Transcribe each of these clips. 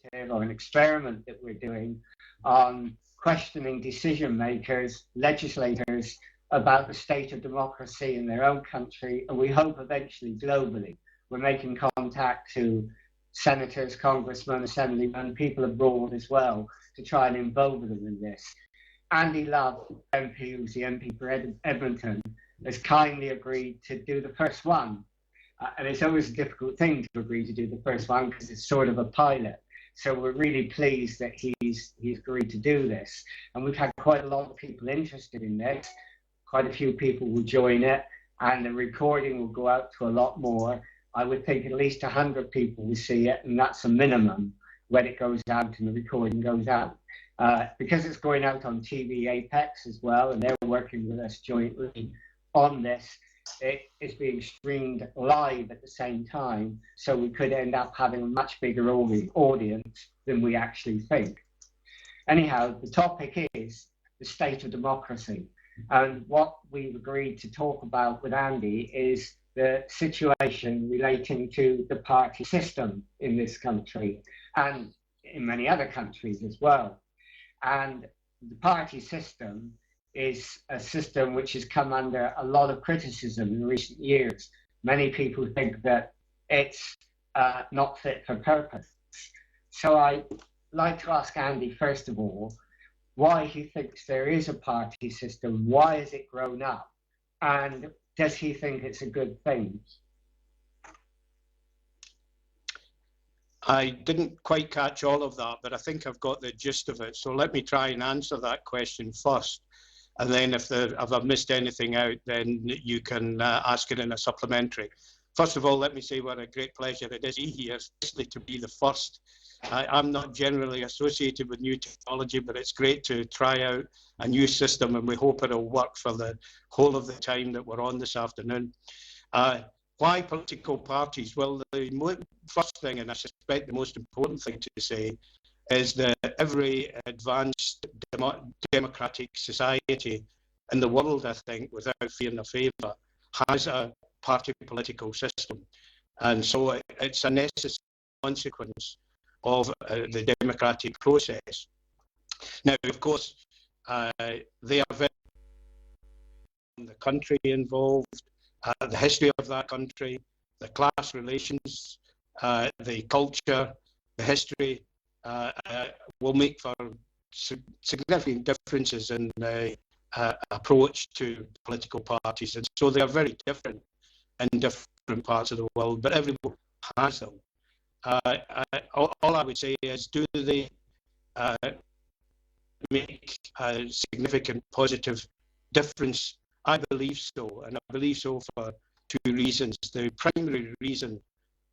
initiative or an experiment that we're doing on questioning decision makers, legislators, about the state of democracy in their own country, and we hope eventually globally. We're making contact to senators, congressmen, assemblymen, people abroad as well, to try and involve them in this. Andy Love, MP, who's the MP for Edmonton, has kindly agreed to do the first one. And it's always a difficult thing to agree to do the first one because it's sort of a pilot. So we're really pleased that he's agreed to do this. And we've had quite a lot of people interested in this. Quite a few people will join it, and the recording will go out to a lot more. I would think at least 100 people will see it, and that's a minimum when it goes out and the recording goes out. Because it's going out on TVapex as well, and they're working with us jointly on this, it is being streamed live at the same time, so we could end up having a much bigger audience than we actually think. Anyhow, the topic is the state of democracy. And what we've agreed to talk about with Andy is the situation relating to the party system in this country and in many other countries as well. And the party system is a system which has come under a lot of criticism in recent years. Many people think that it's not fit for purpose. So I'd like to ask Andy, first of all, why he thinks there is a party system, why has it grown up, and does he think it's a good thing? I didn't quite catch all of that, but I think I've got the gist of it. So let me try and answer that question first. And then if I've missed anything out, then you can ask it in a supplementary. First of all, let me say what a great pleasure it is here, especially to be the first. I'm not generally associated with new technology, but it's great to try out a new system, and we hope it'll work for the whole of the time that we're on this afternoon. Why political parties? Well, the first thing, and I suspect the most important thing to say, is that every advanced democratic society in the world, I think, without fear nor favour, has a party political system. And so it's a necessary consequence of the democratic process. Now, of course, they are very the country involved, the history of that country, the class relations, the culture, the history will make for significant differences in the approach to political parties. And so they are very different in different parts of the world, but everyone has them. All I would say is, do they make a significant positive difference? I believe so, and I believe so for two reasons. The primary reason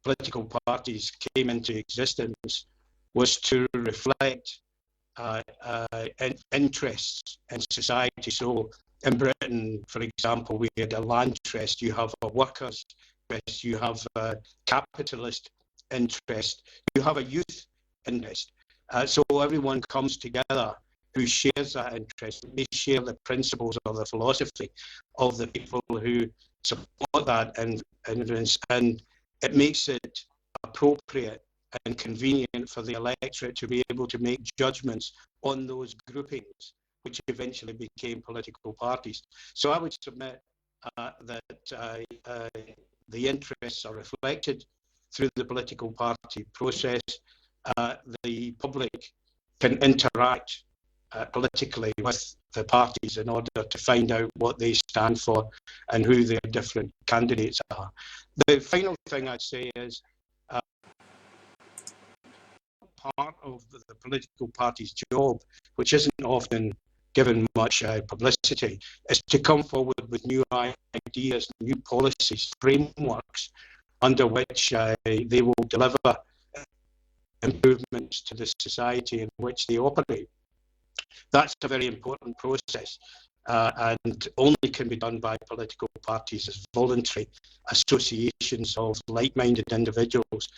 political parties came into existence was to reflect interests in society. So in Britain, for example, we had a land interest, you have a workers' interest, you have a capitalist interest, you have a youth interest. So everyone comes together who shares that interest. They share the principles or the philosophy of the people who support that interest, and it makes it appropriate and convenient for the electorate to be able to make judgments on those groupings, which eventually became political parties. So I would submit that the interests are reflected through the political party process. The public can interact politically with the parties in order to find out what they stand for and who their different candidates are. The final thing I'd say is part of the political party's job, which isn't often given much publicity, is to come forward with new ideas, new policies, frameworks under which they will deliver improvements to the society in which they operate. That's a very important process, and only can be done by political parties as voluntary associations of like-minded individuals.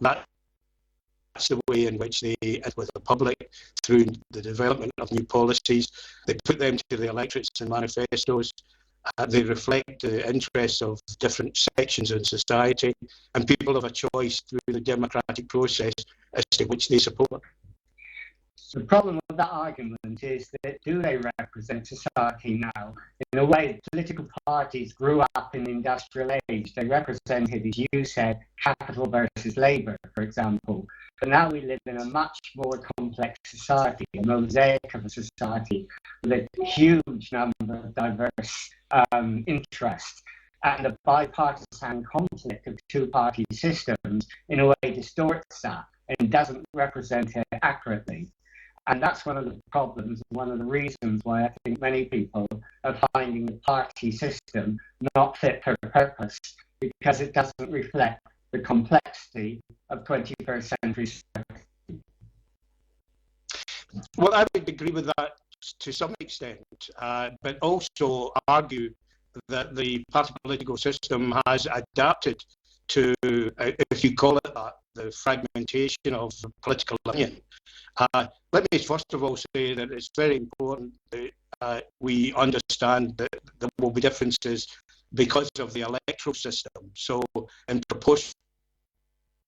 That's the way in which they interact with the public through the development of new policies. They put them to the electorates and manifestos. They reflect the interests of different sections in society, and people have a choice through the democratic process as to which they support. The problem with that argument is that do they represent society now? In a way, political parties grew up in the industrial age. They represented, as you said, capital versus labour, for example. But now we live in a much more complex society, a mosaic of a society with a huge number of diverse interests. And the bipartisan conflict of two-party systems, in a way, distorts that and doesn't represent it accurately. And that's one of the problems, one of the reasons why I think many people are finding the party system not fit for purpose, because it doesn't reflect the complexity of 21st century society. Well, I would agree with that to some extent, but also argue that the party political system has adapted to, if you call it that, the fragmentation of political opinion. Let me first of all say that it's very important that we understand that there will be differences because of the electoral system. So in proportional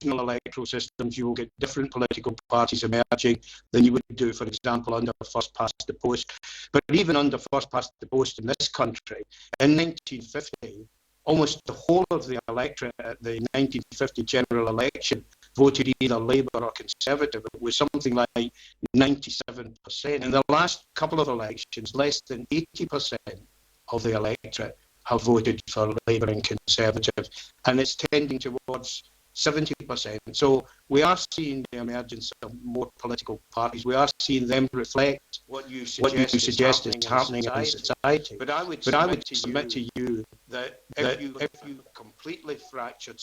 electoral systems, you will get different political parties emerging than you would do, for example, under first past the post. But even under first past the post in this country, in 1950, almost the whole of the electorate at the 1950 general election voted either Labour or Conservative. It was something like 97%. In the last couple of elections, less than 80% of the electorate have voted for Labour and Conservative, and it's tending towards 70%. So we are seeing the emergence of more political parties. We are seeing them reflect what you suggest is happening in society. But I would submit to you that if you completely fractured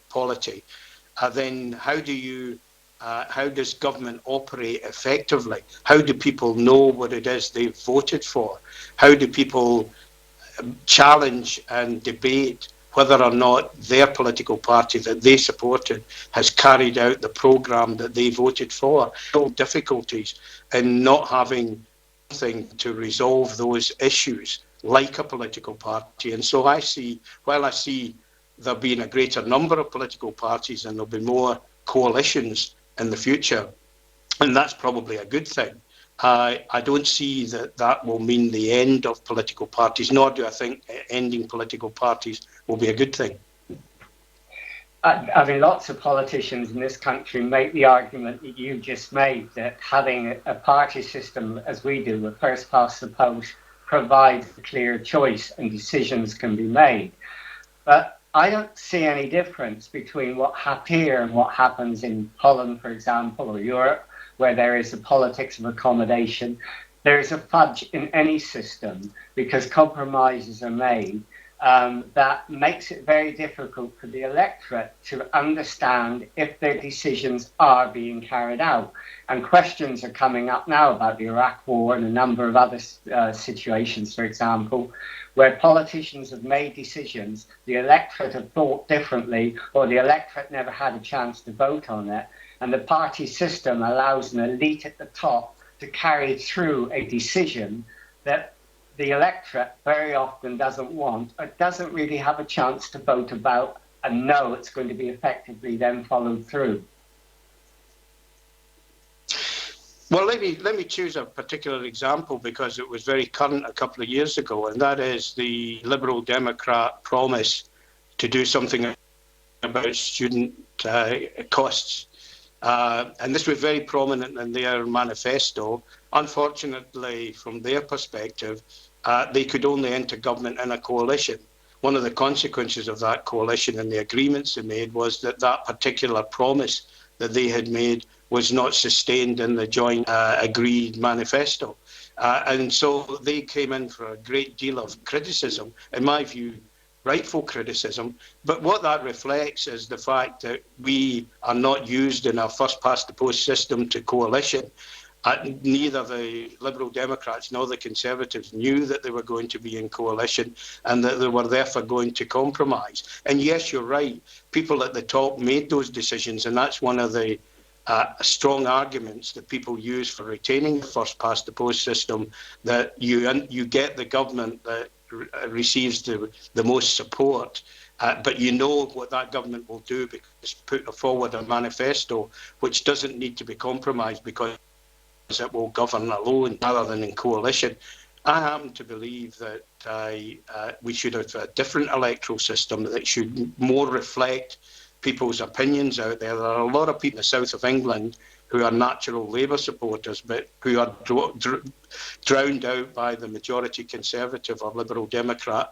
polity, then how does government operate effectively? How do people know what it is they've voted for? How do people challenge and debate whether or not their political party that they supported has carried out the programme that they voted for? No difficulties in not having something to resolve those issues like a political party. And so while I see there being a greater number of political parties and there'll be more coalitions in the future, and that's probably a good thing, I don't see that will mean the end of political parties, nor do I think ending political parties will be a good thing. I mean, lots of politicians in this country make the argument that you just made, that having a party system, as we do, a first past the post, provides a clear choice and decisions can be made. But I don't see any difference between what happened here and what happens in Holland, for example, or Europe, where there is a politics of accommodation. There is a fudge in any system because compromises are made that makes it very difficult for the electorate to understand if their decisions are being carried out. And questions are coming up now about the Iraq War and a number of other situations, for example, where politicians have made decisions, the electorate have thought differently, or the electorate never had a chance to vote on it. And the party system allows an elite at the top to carry through a decision that the electorate very often doesn't want, or doesn't really have a chance to vote about and know it's going to be effectively then followed through. Well, let me choose a particular example because it was very current a couple of years ago, and that is the Liberal Democrat promise to do something about student costs. And this was very prominent in their manifesto. Unfortunately, from their perspective, they could only enter government in a coalition. One of the consequences of that coalition and the agreements they made was that particular promise that they had made was not sustained in the joint agreed manifesto. And so they came in for a great deal of criticism, in my view, rightful criticism. But what that reflects is the fact that we are not used in our first past the post system to coalition. Neither the Liberal Democrats nor the Conservatives knew that they were going to be in coalition and that they were therefore going to compromise. And yes, you're right, people at the top made those decisions, and that's one of the strong arguments that people use for retaining the first past the post system, that you get the government that receives the most support But you know what that government will do, because put forward a manifesto which doesn't need to be compromised because it will govern alone rather than in coalition. I happen to believe that we should have a different electoral system that should more reflect people's opinions out there. There are a lot of people in the south of England who are natural Labour supporters, but who are drowned out by the majority Conservative or Liberal Democrat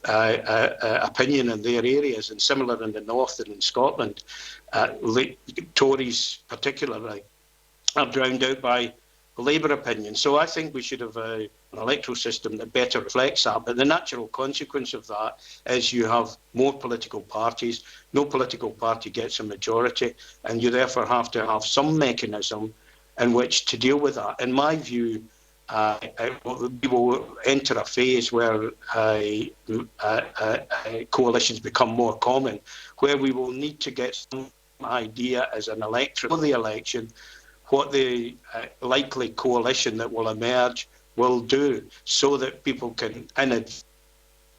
opinion in their areas, and similar in the north and in Scotland. Tories particularly are drowned out by Labour opinion. So I think we should have an electoral system that better reflects that. But the natural consequence of that is you have more political parties. No political party gets a majority, and you therefore have to have some mechanism in which to deal with that. In my view, we will enter a phase where coalitions become more common, where we will need to get some idea as an electorate for the election what the likely coalition that will emerge will do, so that people can in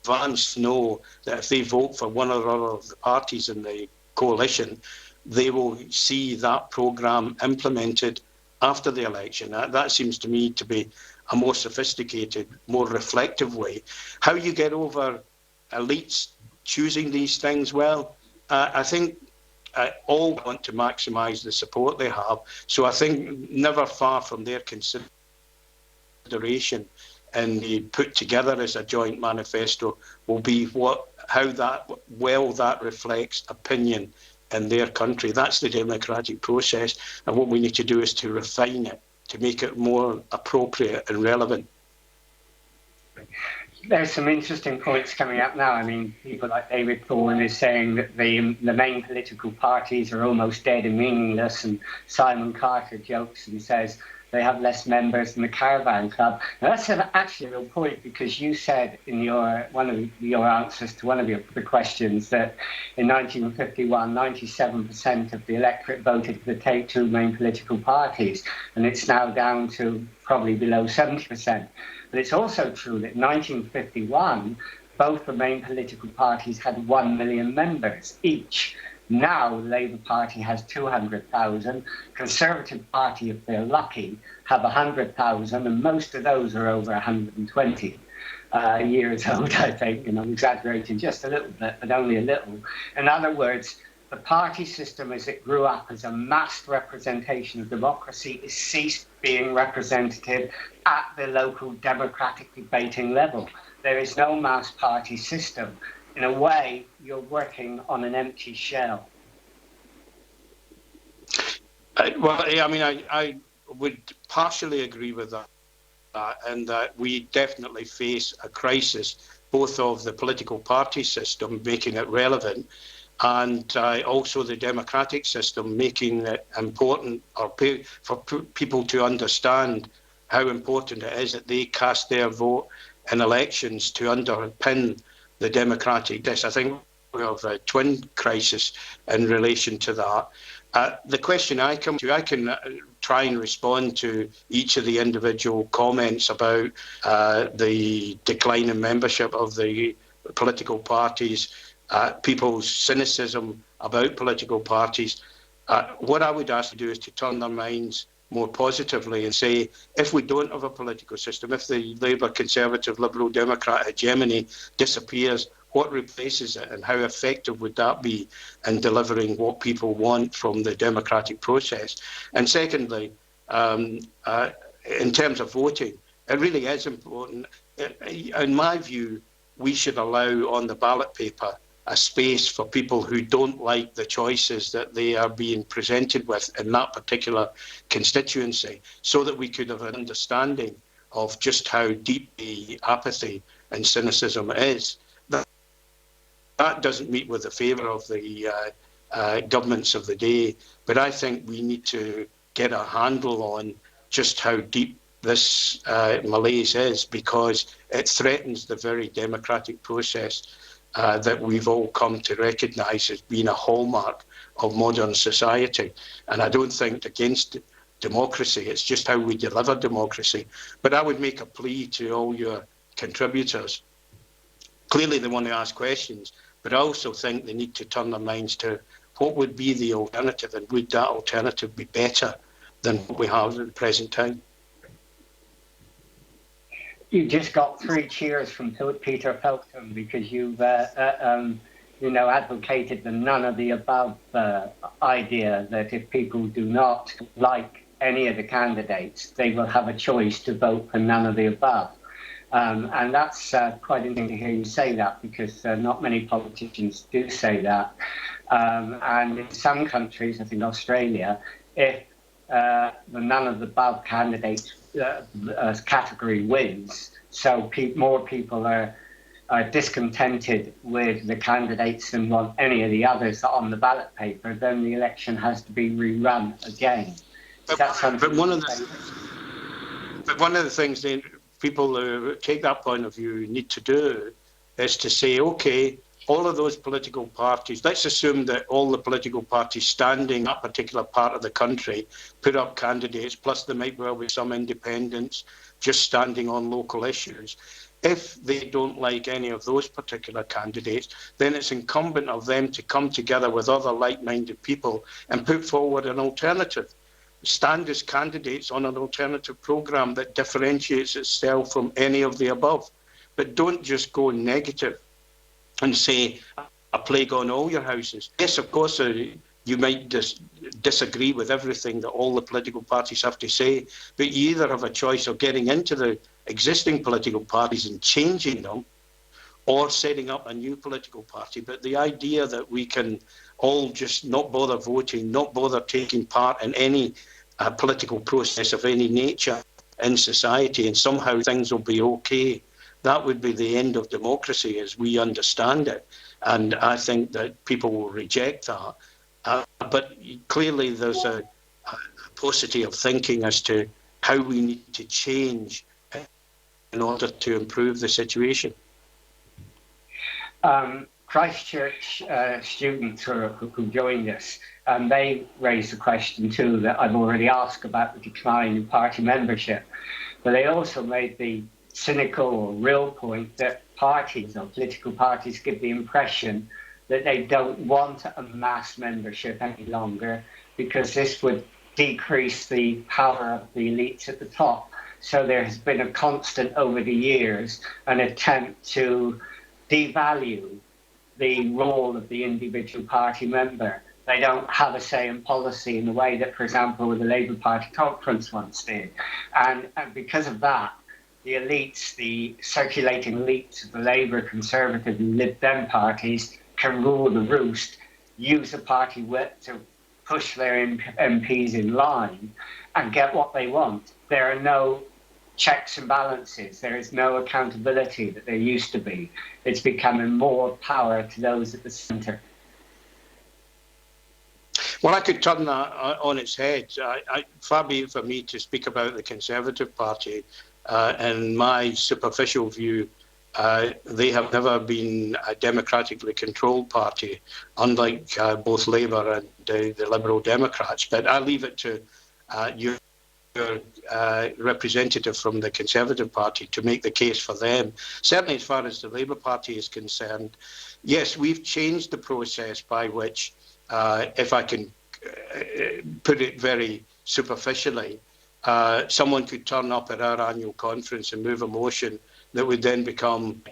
advance know that if they vote for one or other of the parties in the coalition, they will see that programme implemented after the election. That seems to me to be a more sophisticated, more reflective way. How you get over elites choosing these things, well, I think all want to maximise the support they have. So I think never far from their consideration and the put together as a joint manifesto will be how that reflects opinion in their country. That's the democratic process, and what we need to do is to refine it, to make it more appropriate and relevant. There's some interesting points coming up now. I mean, people like David Thorne is saying that the main political parties are almost dead and meaningless, and Simon Carter jokes and says they have less members than the Caravan Club. Now, that's actually a real point, because you said in one of your answers to one of the questions that in 1951, 97% of the electorate voted for the two main political parties, and it's now down to probably below 70%. But it's also true that in 1951, both the main political parties had 1 million members each. Now, the Labour Party has 200,000. Conservative Party, if they're lucky, have 100,000, and most of those are over 120 years old, I think. And I'm exaggerating just a little bit, but only a little. In other words, the party system as it grew up as a massed representation of democracy is ceased being representative at the local democratic debating level. There is no mass party system. In a way, you're working on an empty shell. I would partially agree with that, and that we definitely face a crisis, both of the political party system making it relevant, and also the democratic system making it important for people to understand how important it is that they cast their vote in elections to underpin the democratic test. I think we have a twin crisis in relation to that. The question I can try and respond to each of the individual comments about the decline in membership of the political parties, people's cynicism about political parties. What I would ask to do is to turn their minds more positively and say, if we don't have a political system, if the Labour, Conservative, Liberal, Democrat hegemony disappears, what replaces it, and how effective would that be in delivering what people want from the democratic process? And secondly, in terms of voting, it really is important. In my view, we should allow on the ballot paper a space for people who don't like the choices that they are being presented with in that particular constituency, so that we could have an understanding of just how deep the apathy and cynicism is. That doesn't meet with the favour of the governments of the day, but I think we need to get a handle on just how deep this malaise is, because it threatens the very democratic process that we've all come to recognise as being a hallmark of modern society. And I don't think against democracy, it's just how we deliver democracy. But I would make a plea to all your contributors. Clearly they want to ask questions, but I also think they need to turn their minds to what would be the alternative, and would that alternative be better than what we have at the present time? You just got 3 cheers from Peter Felton because you've advocated the none of the above idea that if people do not like any of the candidates, they will have a choice to vote for none of the above. And that's quite interesting to hear you say that, because not many politicians do say that. And in some countries, I think Australia, if the none of the above candidates category wins, so more people are discontented with the candidates and want any of the others on the ballot paper, then the election has to be rerun again. But one of the things that people who take that point of view need to do is to say, okay, all of those political parties, let's assume that all the political parties standing in that particular part of the country put up candidates, plus there might well be some independents just standing on local issues. If they don't like any of those particular candidates, then it's incumbent of them to come together with other like-minded people and put forward an alternative. Stand as candidates on an alternative programme that differentiates itself from any of the above. But don't just go negative and say, a plague on all your houses. Yes, of course, you might disagree with everything that all the political parties have to say, but you either have a choice of getting into the existing political parties and changing them, or setting up a new political party. But the idea that we can all just not bother voting, not bother taking part in any political process of any nature in society, and somehow things will be okay, that would be the end of democracy as we understand it. And I think that people will reject that. But clearly there's a paucity of thinking as to how we need to change in order to improve the situation. Christchurch students who joined us, they raised a question too that I've already asked about the decline in party membership. But they also made the cynical or real point that parties or political parties give the impression that they don't want a mass membership any longer, because this would decrease the power of the elites at the top. So there has been a constant over the years an attempt to devalue the role of the individual party member. They don't have a say in policy in the way that, for example, the Labour Party conference once did. And because of that, the elites, the circulating elites of the Labour, Conservative and Lib Dem parties can rule the roost, use the party whip to push their MPs in line and get what they want. There are no checks and balances. There is no accountability that there used to be. It's becoming more power to those at the centre. Well, I could turn that on its head. Far be it for me to speak about the Conservative Party. In my superficial view, they have never been a democratically controlled party, unlike both Labour and the Liberal Democrats. But I leave it to your representative from the Conservative Party to make the case for them. Certainly as far as the Labour Party is concerned, yes, we've changed the process by which, if I can put it very superficially, someone could turn up at our annual conference and move a motion that would then become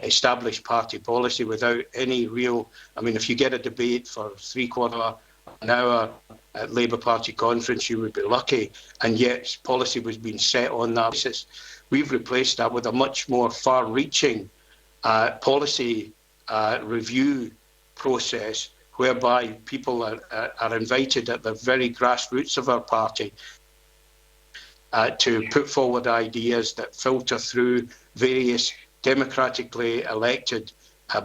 established party policy without any real... I mean, if you get a debate for 3/4 an hour at Labour Party conference, you would be lucky, and yet policy was being set on that basis. We've replaced that with a much more far-reaching policy review process, whereby people are invited at the very grassroots of our party to put forward ideas that filter through various democratically elected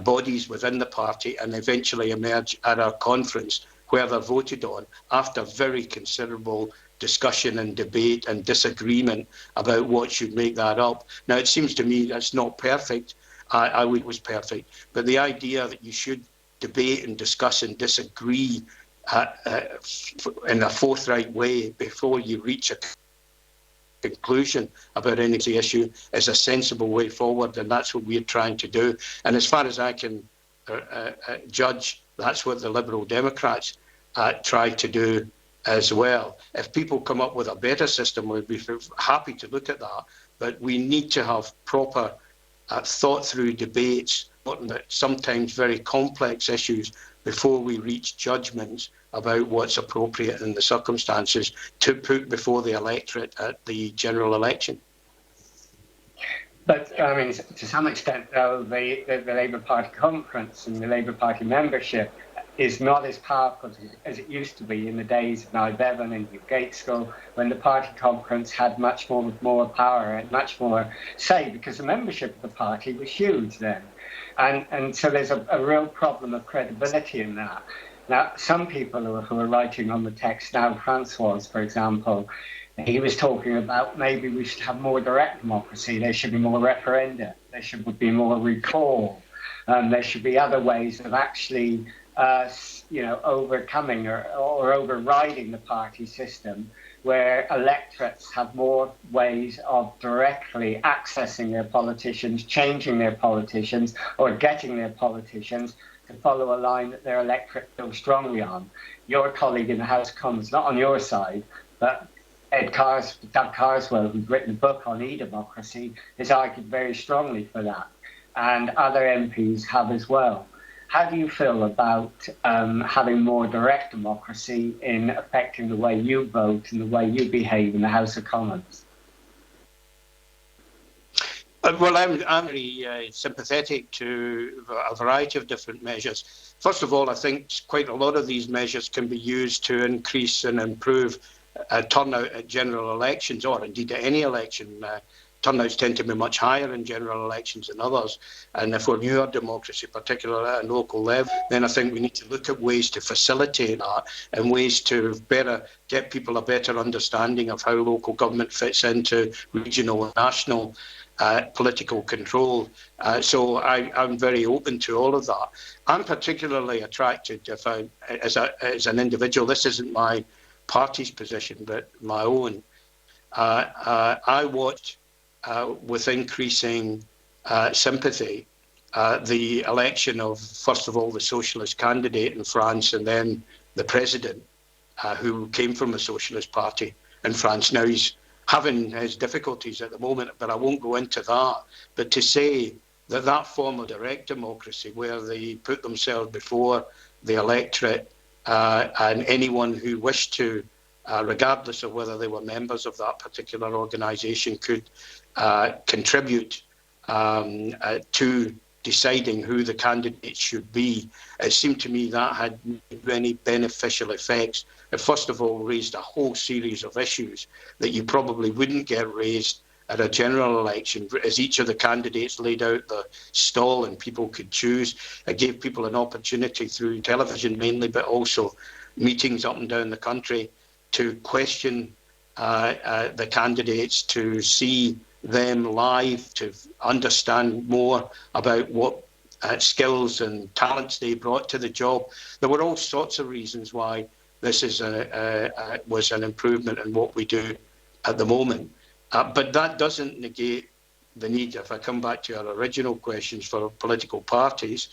bodies within the party and eventually emerge at our conference, where they're voted on after very considerable discussion and debate and disagreement about what should make that up. Now, it seems to me that's not perfect. I wish it was perfect. But the idea that you should debate and discuss and disagree in a forthright way before you reach a conclusion about any issue is a sensible way forward, and that's what we're trying to do. And as far as I can judge. That's what the Liberal Democrats try to do as well. If people come up with a better system, we'd be happy to look at that. But we need to have proper thought-through debates on sometimes very complex issues before we reach judgments about what's appropriate in the circumstances to put before the electorate at the general election. But I mean, to some extent, though, the Labour Party conference and the Labour Party membership is not as powerful as it used to be in the days of Niall Bevan and Hugh Gaitskell, when the party conference had much more power and much more say, because the membership of the party was huge then. And so there's a real problem of credibility in that. Now, some people who are writing on the text now, Francois, for example, he was talking about maybe we should have more direct democracy. There should be more referenda. There should be more recall. There should be other ways of actually, overcoming or overriding the party system, where electorates have more ways of directly accessing their politicians, changing their politicians, or getting their politicians to follow a line that their electorate feels strongly on. Your colleague in the House of Commons, not on your side, but Doug Carswell, who's written a book on e-democracy, has argued very strongly for that, and other MPs have as well. How do you feel about having more direct democracy in affecting the way you vote and the way you behave in the House of Commons? Well, I'm very sympathetic to a variety of different measures. First of all, I think quite a lot of these measures can be used to increase and improve turnout at general elections, or indeed at any election. Turnouts tend to be much higher in general elections than others. And if we're newer democracy, particularly at a local level, then I think we need to look at ways to facilitate that and ways to better get people a better understanding of how local government fits into regional and national political control. So I'm very open to all of that. I'm particularly attracted, as an individual, this isn't my party's position, but my own. I watched with increasing sympathy the election of, first of all, the socialist candidate in France, and then the president, who came from a socialist party in France. Now he's having his difficulties at the moment, but I won't go into that. But to say that that form of direct democracy, where they put themselves before the electorate and anyone who wished to, regardless of whether they were members of that particular organisation, could contribute to deciding who the candidate should be. It seemed to me that had many beneficial effects. It first of all raised a whole series of issues that you probably wouldn't get raised at a general election, as each of the candidates laid out the stall and people could choose. It gave people an opportunity through television mainly, but also meetings up and down the country, to question the candidates, to see them live, to understand more about what skills and talents they brought to the job. There were all sorts of reasons why this is was an improvement in what we do at the moment. But that doesn't negate the need, if I come back to our original questions, for political parties,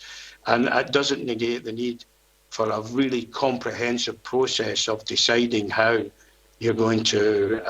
and it doesn't negate the need for a really comprehensive process of deciding how you're going to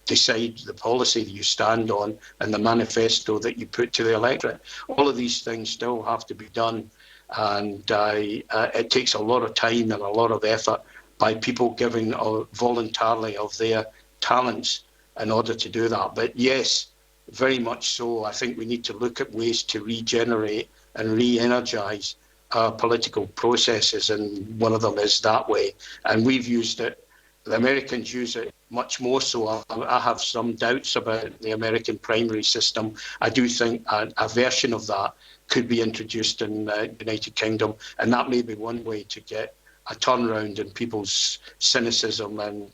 decide the policy that you stand on and the manifesto that you put to the electorate. All of these things still have to be done, and it takes a lot of time and a lot of effort by people giving voluntarily of their talents in order to do that. But yes, very much so. I think we need to look at ways to regenerate and re-energise our political processes, and one of them is that way. And we've used it. The Americans use it much more so. I have some doubts about the American primary system. I do think a version of that could be introduced in the United Kingdom, and that may be one way to get a turnaround in people's cynicism and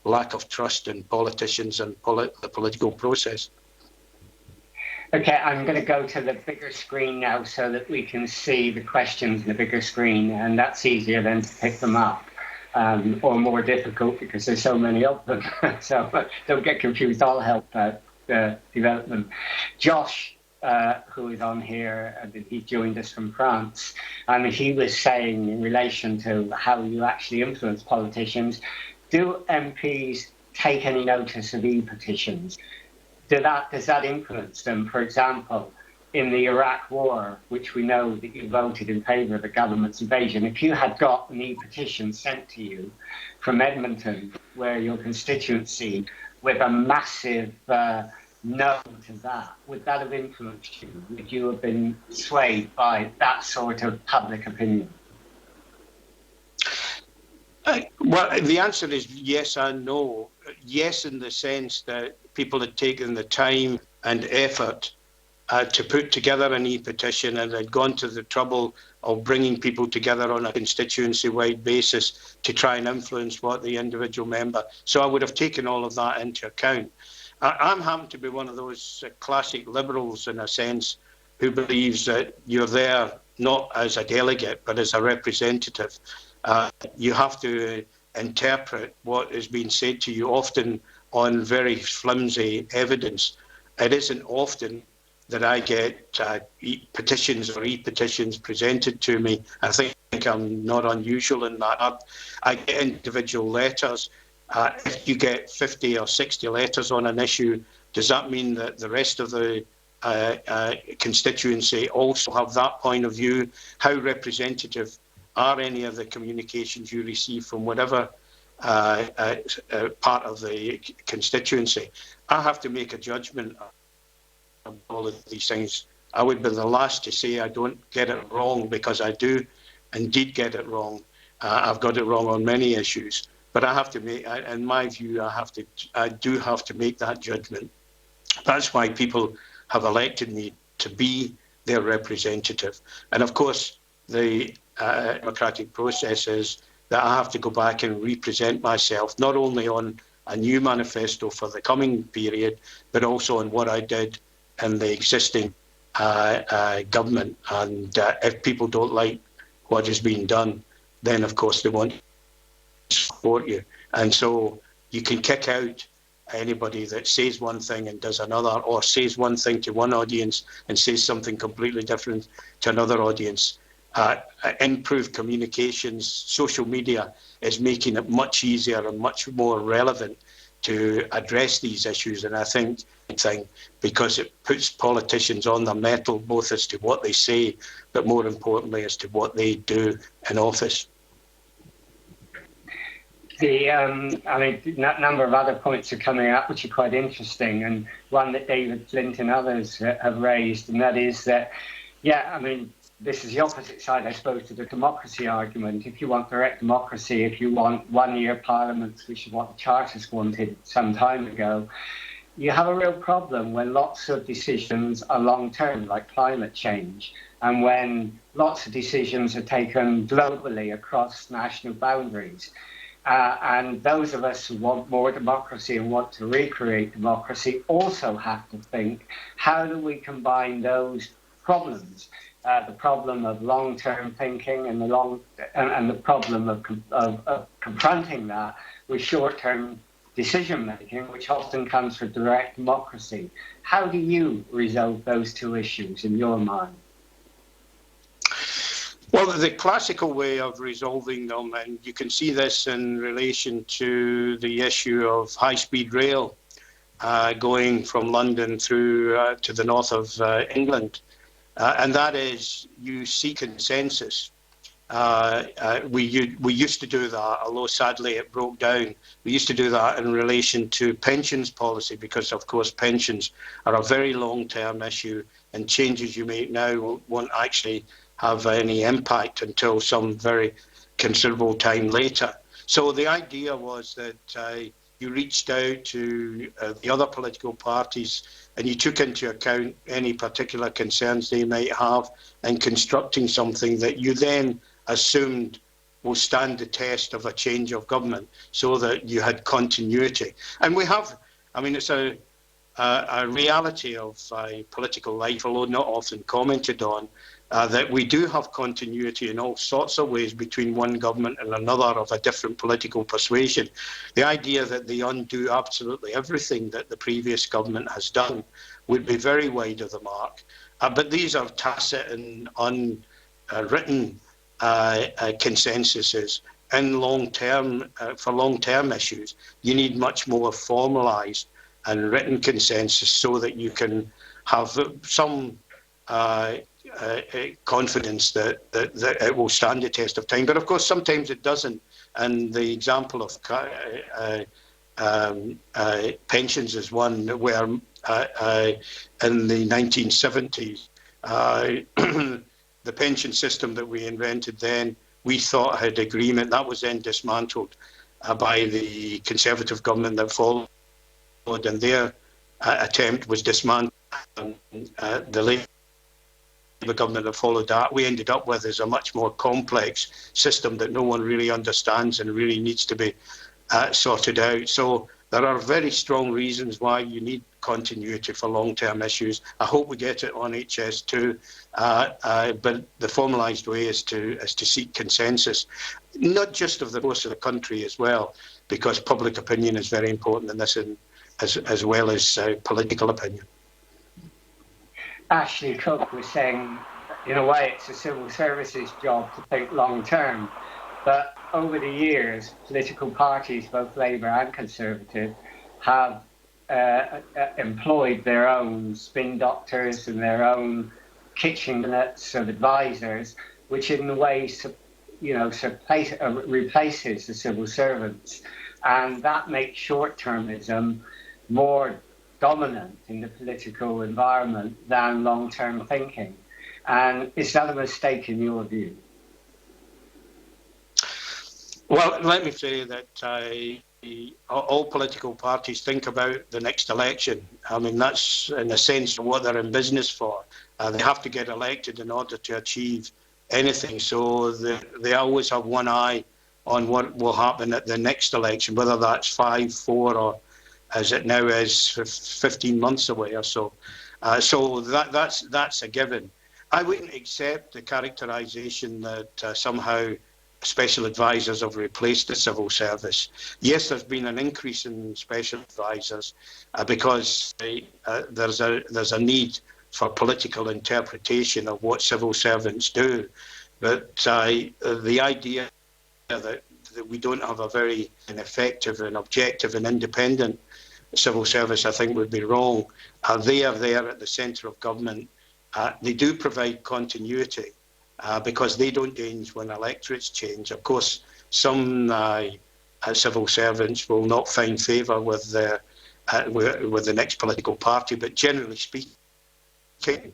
lack of trust in politicians and the political process. Okay, I'm going to go to the bigger screen now so that we can see the questions in the bigger screen, and that's easier than to pick them up, or more difficult because there's so many of them. So don't get confused, I'll help the development. Josh, who is on here, he joined us from France, and he was saying in relation to how you actually influence politicians, do MPs take any notice of e-petitions? Does that influence them? For example, in the Iraq war, which we know that you voted in favour of the government's invasion, if you had got an e-petition sent to you from Edmonton, where your constituency, with a massive no to that, would that have influenced you? Would you have been swayed by that sort of public opinion? Well, the answer is yes and no. Yes, in the sense that people had taken the time and effort to put together an e-petition and had gone to the trouble of bringing people together on a constituency-wide basis to try and influence what the individual member. So I would have taken all of that into account. I'm happen to be one of those classic liberals, in a sense, who believes that you're there not as a delegate, but as a representative. You have to interpret what is being said to you, often on very flimsy evidence. It isn't often that I get petitions or e-petitions presented to me. I think I'm not unusual in that. I get individual letters. If you get 50 or 60 letters on an issue, does that mean that the rest of the constituency also have that point of view? How representative are any of the communications you receive from whatever part of the constituency? I have to make a judgment on all of these things. I would be the last to say I don't get it wrong, because I do indeed get it wrong. I've got it wrong on many issues, but I have to make, in my view, I do have to make that judgment. That's why people have elected me to be their representative. And of course, the democratic process is that I have to go back and represent myself, not only on a new manifesto for the coming period, but also on what I did in the existing government. And if people don't like what is being done, then of course they won't support you. And so you can kick out anybody that says one thing and does another, or says one thing to one audience and says something completely different to another audience. Improved communications, social media is making it much easier and much more relevant to address these issues. And I think because it puts politicians on their mettle, both as to what they say, but more importantly as to what they do in office. A number of other points are coming up which are quite interesting, and one that David Flint and others have raised, and that is that, this is the opposite side, I suppose, to the democracy argument. If you want direct democracy, if you want one-year parliaments, which is what the Charters wanted some time ago, you have a real problem when lots of decisions are long-term, like climate change, and when lots of decisions are taken globally across national boundaries. And those of us who want more democracy and want to recreate democracy also have to think, how do we combine those problems? The problem of long-term thinking and the problem of confronting that with short-term decision-making, which often comes from direct democracy. How do you resolve those two issues in your mind? Well, the classical way of resolving them, and you can see this in relation to the issue of high-speed rail going from London through to the north of England. And that is, you see consensus. We used to do that, although sadly it broke down. We used to do that in relation to pensions policy, because of course pensions are a very long-term issue, and changes you make now won't actually have any impact until some very considerable time later. So the idea was that you reached out to the other political parties and you took into account any particular concerns they might have in constructing something that you then assumed will stand the test of a change of government, so that you had continuity. And we have, it's a reality of political life, although not often commented on, that we do have continuity in all sorts of ways between one government and another of a different political persuasion. The idea that they undo absolutely everything that the previous government has done would be very wide of the mark. But these are tacit and unwritten consensuses. In long-term, for long-term issues, you need much more formalised and written consensus so that you can have some confidence that it will stand the test of time. But of course, sometimes it doesn't. And the example of pensions is one where in the 1970s, the pension system that we invented then, we thought had agreement. That was then dismantled by the Conservative government that followed, and their attempt was dismantled. The Labour government that followed that, we ended up with is a much more complex system that no one really understands and really needs to be sorted out. So there are very strong reasons why you need continuity for long-term issues. I hope we get it on HS2, but the formalised way is to seek consensus, not just of the course of the country as well, because public opinion is very important in this, as well as political opinion. Ashley Cook was saying, in a way, it's a civil services job to think long-term, but over the years, political parties, both Labour and Conservative, have employed their own spin doctors and their own kitchen cabinets of advisors, which in a way, replaces the civil servants, and that makes short-termism more dominant in the political environment than long-term thinking. And is that a mistake in your view? Well, let me say that all political parties think about the next election. I mean, that's in a sense what they're in business for. They have to get elected in order to achieve anything. So they always have one eye on what will happen at the next election, whether that's 5, 4, or as it now is 15 months away or so. So that's a given. I wouldn't accept the characterisation that somehow special advisors have replaced the civil service. Yes, there's been an increase in special advisors because there's a need for political interpretation of what civil servants do. But the idea that we don't have a very effective and objective and independent civil service, I think, would be wrong. They are there at the centre of government. They do provide continuity because they don't change when electorates change. Of course, some civil servants will not find favour with the next political party, but generally speaking,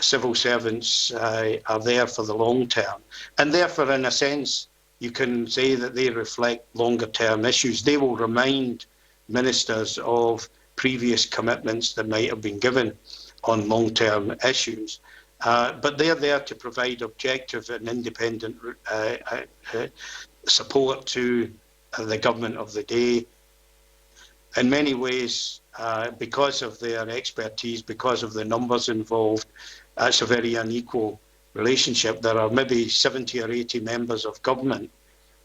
civil servants are there for the long term. And therefore, in a sense, you can say that they reflect longer term issues. They will remind ministers of previous commitments that might have been given on long-term issues. But they're there to provide objective and independent support to the government of the day. In many ways, because of their expertise, because of the numbers involved, it's a very unequal relationship. There are maybe 70 or 80 members of government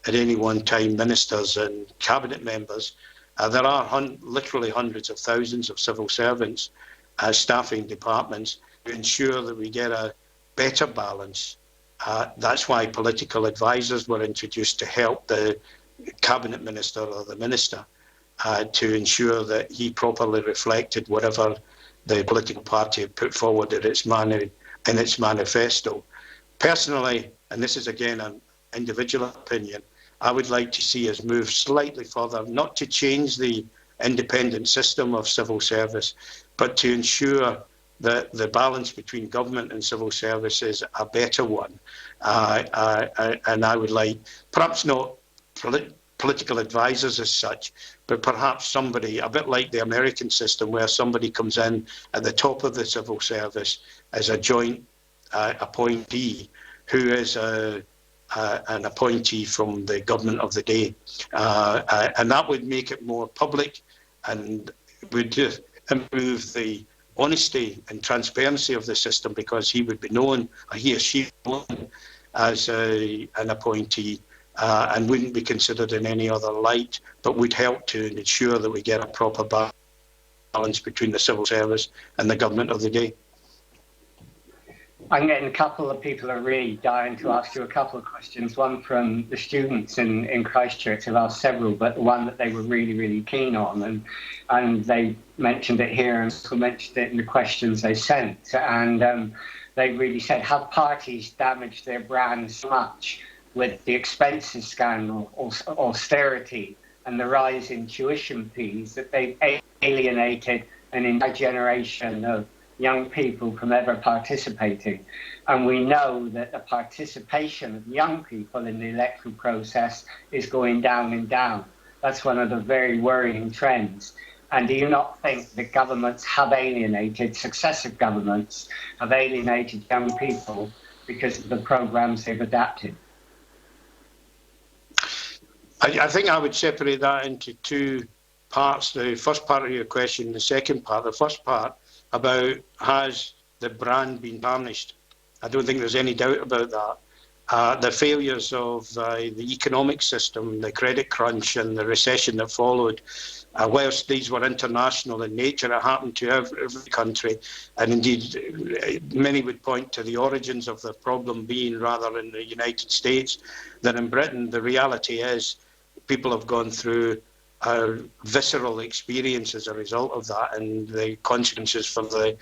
at any one time, ministers and cabinet members. There are literally hundreds of thousands of civil servants staffing departments to ensure that we get a better balance. That's why political advisors were introduced to help the cabinet minister or the minister to ensure that he properly reflected whatever the political party had put forward in its manifesto. Personally, and this is again an individual opinion, I would like to see us move slightly further, not to change the independent system of civil service, but to ensure that the balance between government and civil service is a better one. And I would like, perhaps not political advisors as such, but perhaps somebody, a bit like the American system, where somebody comes in at the top of the civil service as a joint appointee who is an appointee from the government of the day. And that would make it more public and would just improve the honesty and transparency of the system, because he would be known, or he or she known as an appointee and wouldn't be considered in any other light, but would help to ensure that we get a proper balance between the civil service and the government of the day. I'm getting a couple of people are really dying to ask you a couple of questions. One from the students in Christchurch have asked several, but the one that they were really keen on, and they mentioned it here and also mentioned it in the questions they sent. And they really said, have parties damaged their brands so much with the expenses scandal, or austerity, and the rise in tuition fees that they've alienated an entire generation of young people from ever participating? And we know that the participation of young people in the electoral process is going down and down. That's one of the very worrying trends. And do you not think that governments have alienated, successive governments have alienated young people because of the programs they've adapted? I think I would separate that into two parts. The first part of your question, the second part. The first part about has the brand been tarnished? I don't think there's any doubt about that. The failures of the economic system, the credit crunch and the recession that followed, whilst these were international in nature, it happened to every country. And indeed, many would point to the origins of the problem being rather in the United States than in Britain. The reality is people have gone through a visceral experience as a result of that, and the consequences for the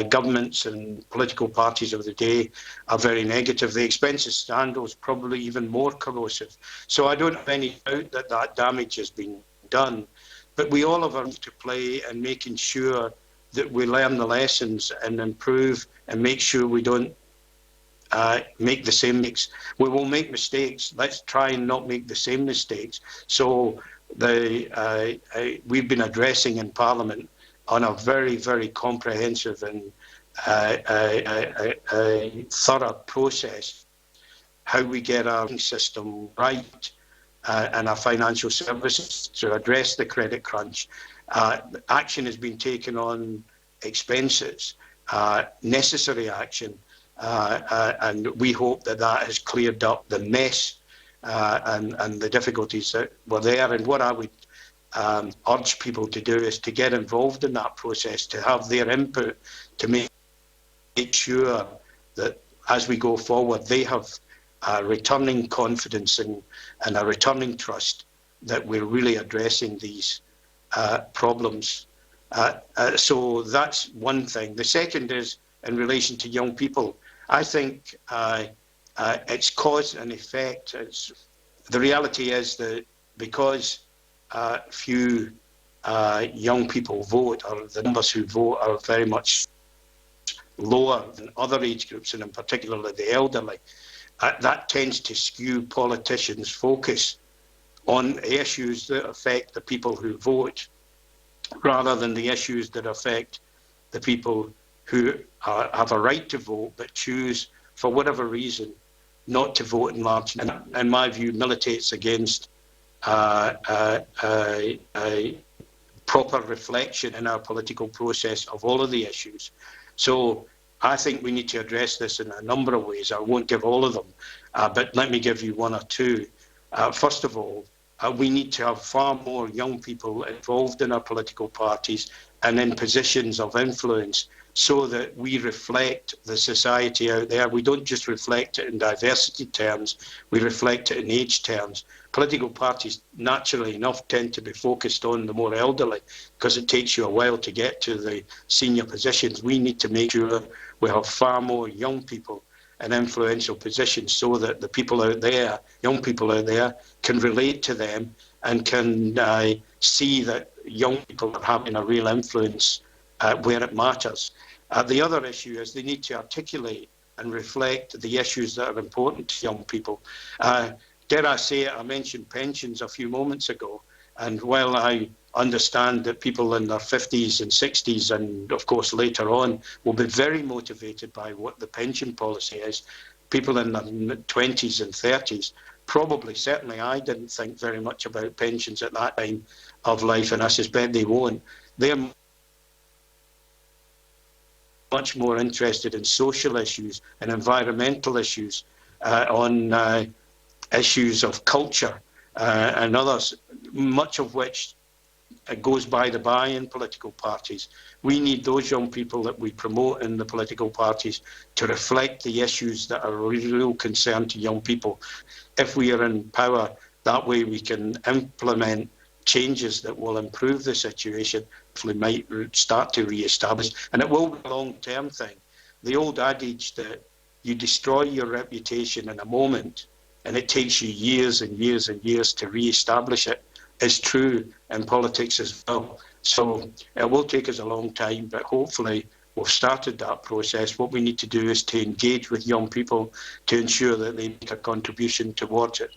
governments and political parties of the day are very negative. The expenses scandal is probably even more corrosive. So I don't have any doubt that that damage has been done. But we all have a role to play in making sure that we learn the lessons and improve and make sure we don't make the same mistakes. We will make mistakes. Let's try and not make the same mistakes. So we've been addressing in Parliament on a very comprehensive and thorough process how we get our system right and our financial services to address the credit crunch. Action has been taken on expenses, necessary action, and we hope that that has cleared up the mess and the difficulties that were there. And what I would urge people to do is to get involved in that process, to have their input, to make sure that as we go forward, they have a returning confidence and a returning trust that we're really addressing these problems. So that's one thing. The second is in relation to young people. I think it's cause and effect. The reality is that because few young people vote, or the numbers who vote are very much lower than other age groups, and in particular the elderly, that tends to skew politicians' focus on issues that affect the people who vote, rather than the issues that affect the people who have a right to vote but choose, for whatever reason, not to vote in large. And in my view, militates against a proper reflection in our political process of all of the issues. So I think we need to address this in a number of ways. I won't give all of them, but let me give you one or two. First of all, we need to have far more young people involved in our political parties and in positions of influence, so that we reflect the society out there. We don't just reflect it in diversity terms, we reflect it in age terms. Political parties, naturally enough, tend to be focused on the more elderly because it takes you a while to get to the senior positions. We need to make sure we have far more young people in influential positions, so that the people out there, young people out there, can relate to them and can see that young people are having a real influence where it matters. The other issue is they need to articulate and reflect the issues that are important to young people. Dare I say it, I mentioned pensions a few moments ago, and while I understand that people in their 50s and 60s and of course later on will be very motivated by what the pension policy is, people in their 20s and 30s, probably, certainly I didn't think very much about pensions at that time of life, and I suspect they won't. They're much more interested in social issues and environmental issues, on issues of culture and others, much of which goes by the by in political parties. We need those young people that we promote in the political parties to reflect the issues that are a real concern to young people. If we are in power, that way we can implement changes that will improve the situation, hopefully might start to re-establish, and it will be a long-term thing. The old adage that you destroy your reputation in a moment and it takes you years and years and years to re-establish it is true in politics as well. So it will take us a long time, but hopefully we've started that process. What we need to do is to engage with young people to ensure that they make a contribution towards it.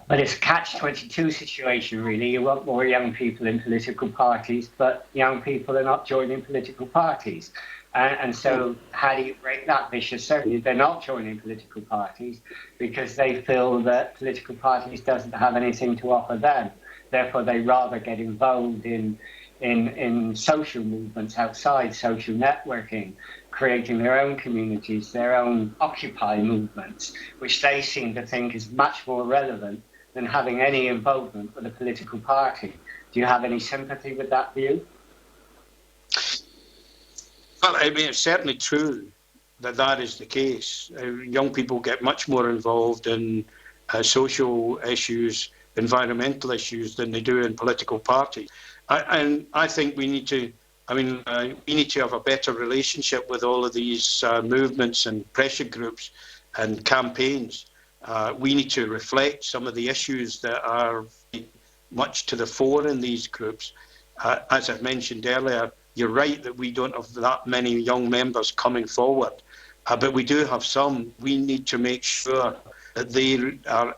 But it's a catch-22 situation, really. You want more young people in political parties, but young people are not joining political parties. And so how do you break that vicious circle? They're not joining political parties because they feel that political parties doesn't have anything to offer them. Therefore, they rather get involved in social movements outside, social networking, creating their own communities, their own Occupy movements, which they seem to think is much more relevant than having any involvement with a political party. Do you have any sympathy with that view? Well, I mean, it's certainly true that that is the case. Young people get much more involved in social issues, environmental issues than they do in political parties. And I think we need to, we need to have a better relationship with all of these movements and pressure groups and campaigns. We need to reflect some of the issues that are much to the fore in these groups. As I mentioned earlier, you're right that we don't have that many young members coming forward, but we do have some. We need to make sure that they are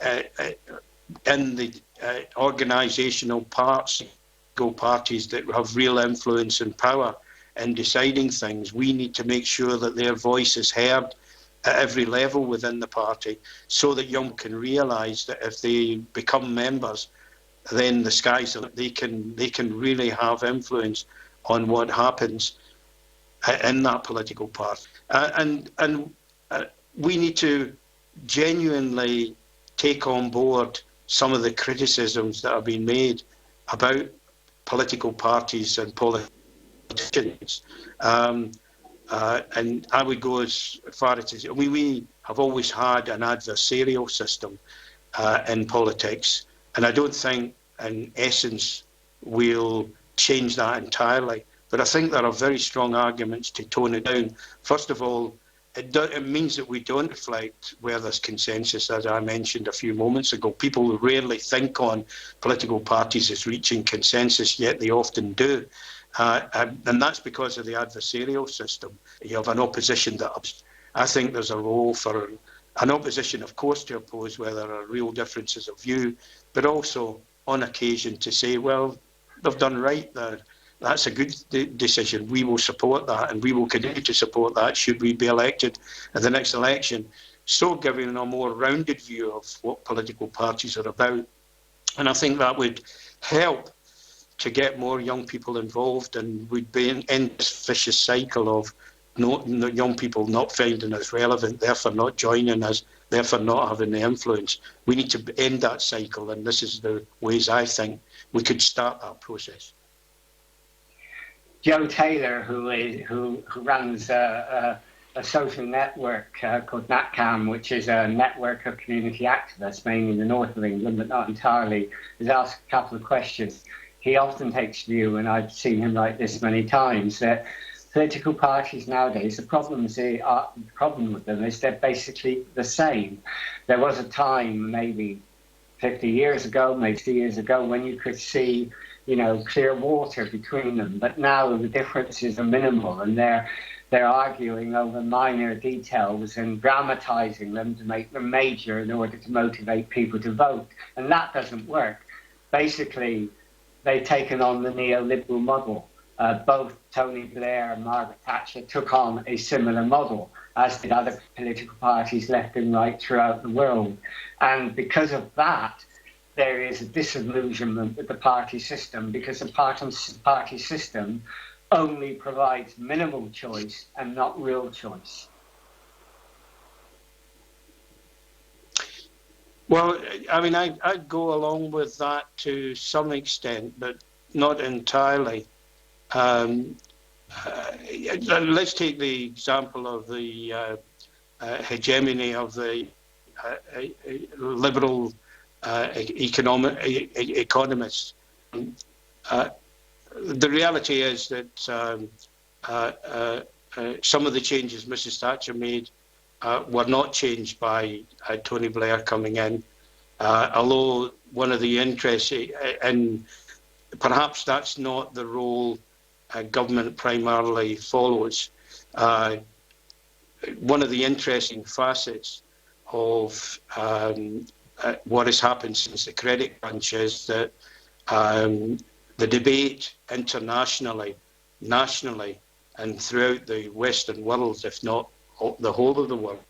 in the organisational parties that have real influence and power in deciding things. We need to make sure that their voice is heard at every level within the party, so that young can realise that if they become members, then the sky's the limit. They can really have influence on what happens in that political party. And we need to genuinely take on board some of the criticisms that have been made about political parties and politicians. And I would go as far as to say, we have always had an adversarial system in politics, and I don't think, in essence, we'll change that entirely. But I think there are very strong arguments to tone it down. First of all, it means that we don't reflect where there's consensus, as I mentioned a few moments ago. People rarely think on political parties as reaching consensus, yet they often do. And that's because of the adversarial system. You have an opposition that I think there's a role for an opposition, of course, to oppose where there are real differences of view, but also on occasion to say, well, they've done right there. That's a good decision. We will support that, and we will continue to support that should we be elected at the next election. So giving a more rounded view of what political parties are about. And I think that would help to get more young people involved, and we'd be in this vicious cycle of young people not finding us relevant, therefore not joining us, therefore not having the influence. We need to end that cycle, and this is the ways I think we could start that process. Joe Taylor, who runs a social network called NatCam, which is a network of community activists, mainly in the north of England, but not entirely, has asked a couple of questions. He often takes view, and I've seen him write this many times, that political parties nowadays, the problem with them is they're basically the same. There was a time, maybe 50 years ago, maybe 60 years ago, when you could see, clear water between them. But now the differences are minimal, and they're arguing over minor details and dramatizing them to make them major in order to motivate people to vote. And that doesn't work. Basically, they've taken on the neoliberal model. Both Tony Blair and Margaret Thatcher took on a similar model, as did other political parties left and right throughout the world. And because of that, there is a disillusionment with the party system, because the party system only provides minimal choice and not real choice. Well, I mean, I'd go along with that to some extent, but not entirely. Um, let's take the example of the hegemony of the liberal economists. The reality is that some of the changes Mrs. Thatcher made were not changed by Tony Blair coming in, although one of the interests, and perhaps that's not the role government primarily follows. One of the interesting facets of what has happened since the credit crunch is that the debate internationally, nationally, and throughout the Western world, if not the whole of the world,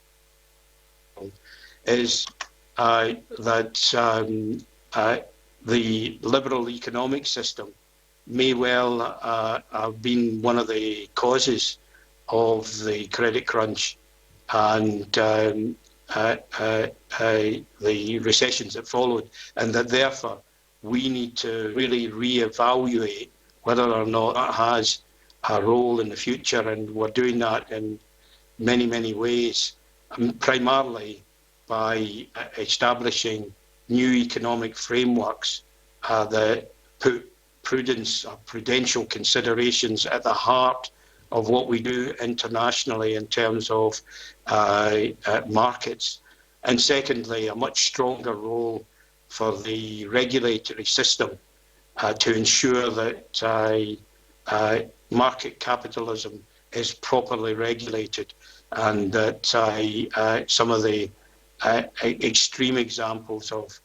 is that the liberal economic system may well have been one of the causes of the credit crunch and the recessions that followed, and that therefore we need to really reevaluate whether or not that has a role in the future, and we're doing that in many, many ways, primarily by establishing new economic frameworks that put prudence or prudential considerations at the heart of what we do internationally in terms of markets. And secondly, a much stronger role for the regulatory system to ensure that market capitalism is properly regulated, and that some of the extreme examples of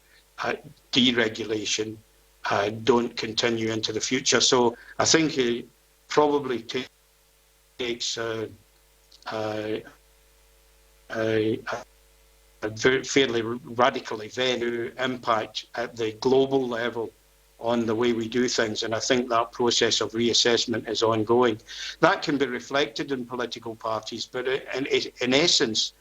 deregulation don't continue into the future. So I think it probably takes a fairly radical event to impact at the global level on the way we do things, and I think that process of reassessment is ongoing. That can be reflected in political parties, but in essence,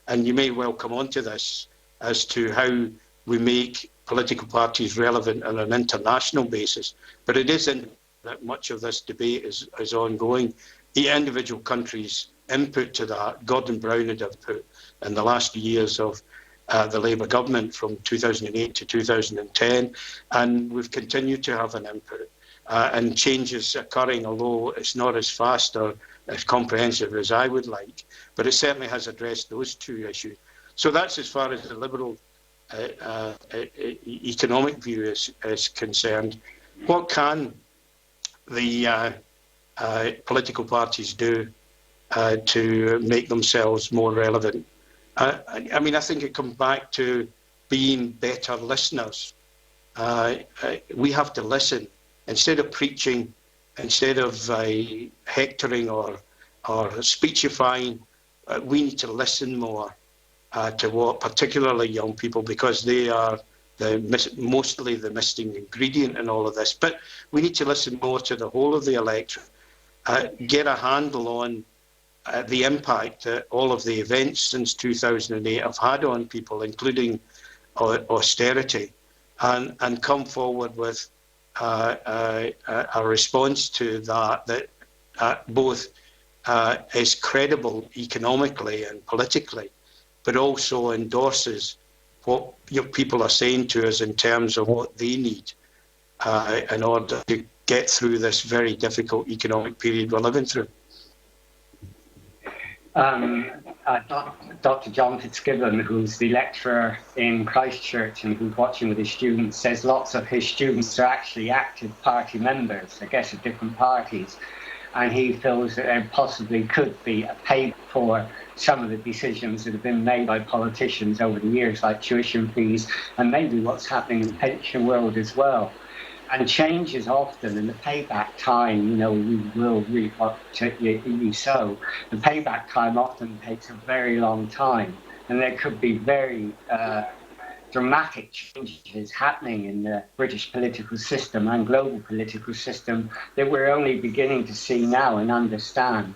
and you may well come on to this, as to how we make political parties relevant on an international basis, but it isn't that much of this debate is ongoing. The individual countries' input to that, Gordon Brown had put in the last years of the Labour government from 2008 to 2010, and we've continued to have an input. And changes occurring, although it's not as fast or as comprehensive as I would like, but it certainly has addressed those two issues. So that's as far as the liberal economic view is concerned. What can the political parties do to make themselves more relevant? I mean, I think it comes back to being better listeners. We have to listen. Instead of preaching, instead of hectoring or speechifying, we need to listen more to what, particularly young people, because they are mostly the missing ingredient in all of this. But we need to listen more to the whole of the electorate, get a handle on the impact that all of the events since 2008 have had on people, including austerity, and come forward with a response to that both is credible economically and politically, but also endorses what your people are saying to us in terms of what they need in order to get through this very difficult economic period we're living through. Dr. John Fitzgibbon, who's the lecturer in Christchurch and who's watching with his students, says lots of his students are actually active party members, I guess, of different parties. And he feels that there possibly could be a pay for some of the decisions that have been made by politicians over the years, like tuition fees, and maybe what's happening in the pension world as well. And change is often, and the payback time, you know, we will reap what you sow. The payback time often takes a very long time, and there could be very dramatic changes happening in the British political system and global political system that we're only beginning to see now and understand.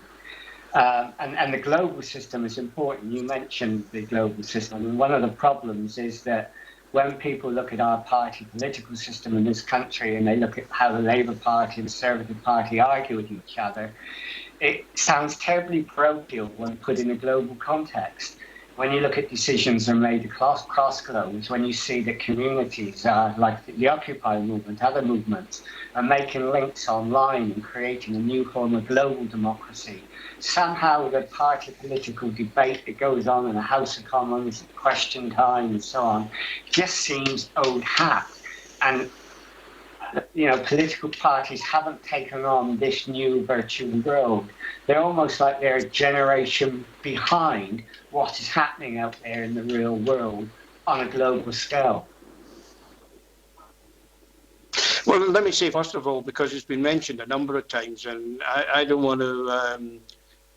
And the global system is important. You mentioned the global system. And one of the problems is that when people look at our party political system in this country and they look at how the Labour Party and the Conservative Party argue with each other, it sounds terribly parochial when put in a global context. When you look at decisions that are made across globes, when you see that communities like the Occupy movement, other movements, are making links online and creating a new form of global democracy, somehow the party political debate that goes on in the House of Commons, question time and so on, just seems old hat. And political parties haven't taken on this new virtual world. They're almost like they're a generation behind what is happening out there in the real world on a global scale. Well, let me say, first of all, because it's been mentioned a number of times, and I don't want to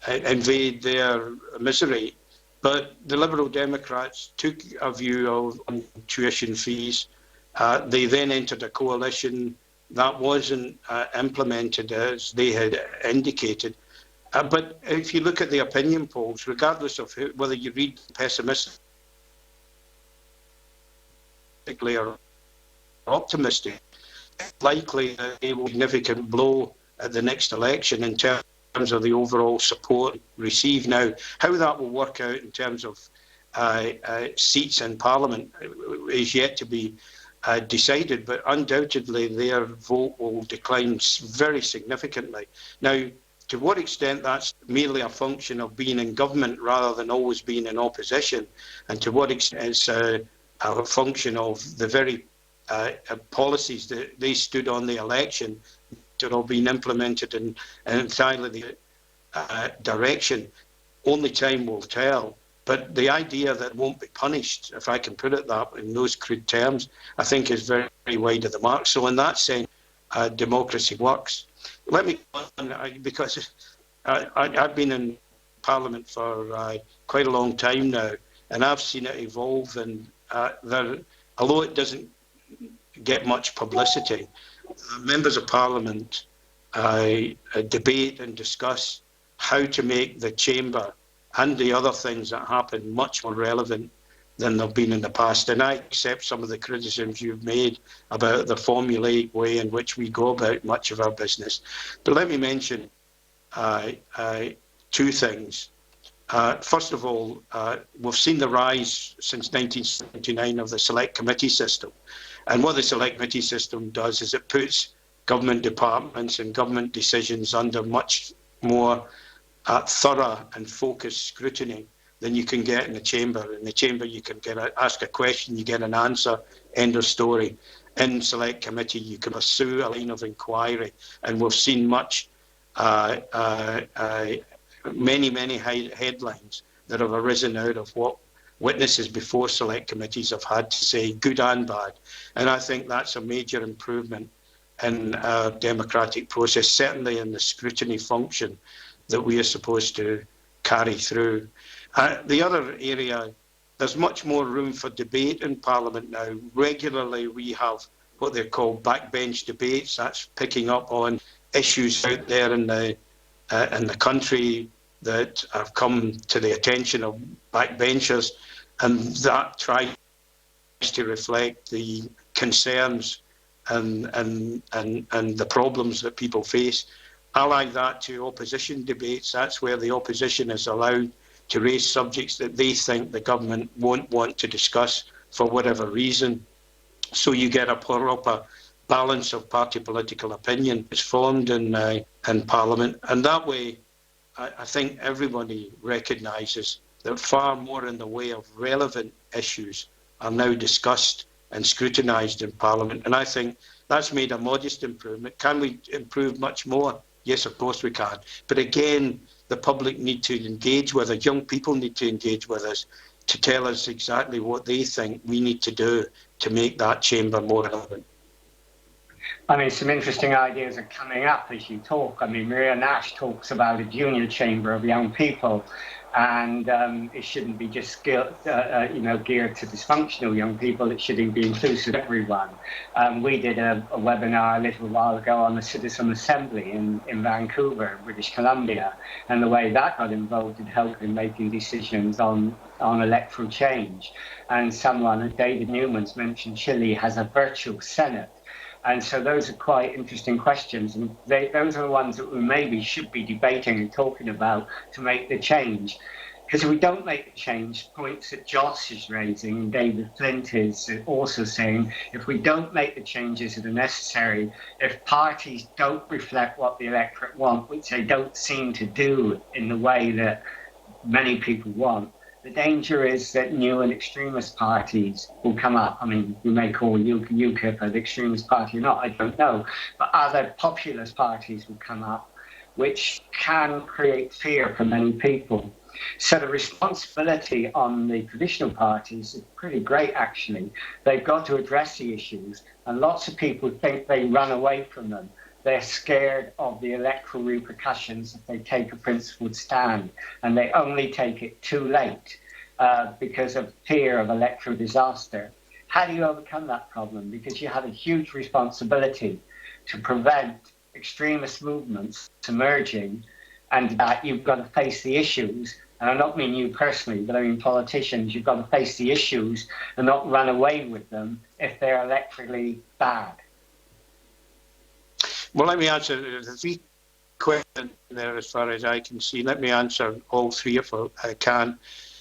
invade their misery, but the Liberal Democrats took a view on tuition fees. They then entered a coalition that wasn't implemented as they had indicated. But if you look at the opinion polls, regardless of whether you read pessimistically or optimistic, it's likely that they will significant blow at the next election in terms of the overall support received. Now, how that will work out in terms of seats in Parliament is yet to be decided, but undoubtedly their vote will decline very significantly. Now, to what extent that's merely a function of being in government rather than always being in opposition, and to what extent it's a function of the very policies that they stood on the election that are being implemented in entirely the direction, only time will tell. But the idea that it won't be punished, if I can put it that in those crude terms, I think is very, very wide of the mark. So in that sense, democracy works. Let me go on, because I've been in Parliament for quite a long time now, and I've seen it evolve. And although it doesn't get much publicity, members of Parliament debate and discuss how to make the chamber and the other things that happen much more relevant than they've been in the past. And I accept some of the criticisms you've made about the formulaic way in which we go about much of our business. But let me mention two things. First of all, we've seen the rise since 1979 of the select committee system. And what the select committee system does is it puts government departments and government decisions under much more thorough and focused scrutiny than you can get in the chamber. In the chamber, you can ask a question, you get an answer, end of story. In select committee, you can pursue a line of inquiry, and we've seen many headlines that have arisen out of what witnesses before select committees have had to say, good and bad. And I think that's a major improvement in our democratic process, certainly in the scrutiny function that we are supposed to carry through. The other area, there's much more room for debate in Parliament now. Regularly we have what they're called backbench debates. That's picking up on issues out there in the country that have come to the attention of backbenchers, and that tries to reflect the concerns and the problems that people face. Ally that to opposition debates. That's where the opposition is allowed to raise subjects that they think the government won't want to discuss for whatever reason. So you get a proper balance of party political opinion is formed in Parliament. And that way, I think everybody recognises that far more in the way of relevant issues are now discussed and scrutinised in Parliament. And I think that's made a modest improvement. Can we improve much more? Yes, of course we can. But again, the public need to engage with us. Young people need to engage with us to tell us exactly what they think we need to do to make that chamber more relevant. I mean, some interesting ideas are coming up as you talk. I mean, Maria Nash talks about a junior chamber of young people. And it shouldn't be just geared to dysfunctional young people. It should be inclusive of everyone. We did a webinar a little while ago on the Citizen Assembly in Vancouver, British Columbia, and the way that got involved in helping making decisions on electoral change. And someone, David Newman's mentioned Chile has a virtual Senate. And so those are quite interesting questions, and those are the ones that we maybe should be debating and talking about to make the change. Because if we don't make the change, points that Joss is raising and David Flint is also saying, if we don't make the changes that are necessary, if parties don't reflect what the electorate want, which they don't seem to do in the way that many people want, the danger is that new and extremist parties will come up. I mean, we may call UKIP an extremist party or not, I don't know. But other populist parties will come up, which can create fear for many people. So the responsibility on the traditional parties is pretty great, actually. They've got to address the issues, and lots of people think they run away from them. They're scared of the electoral repercussions if they take a principled stand, and they only take it too late because of fear of electoral disaster. How do you overcome that problem? Because you have a huge responsibility to prevent extremist movements emerging, and that you've got to face the issues. And I don't mean you personally, but I mean politicians. You've got to face the issues and not run away with them if they're electorally bad. Well, let me answer the three questions there as far as I can see. Let me answer all three if I can.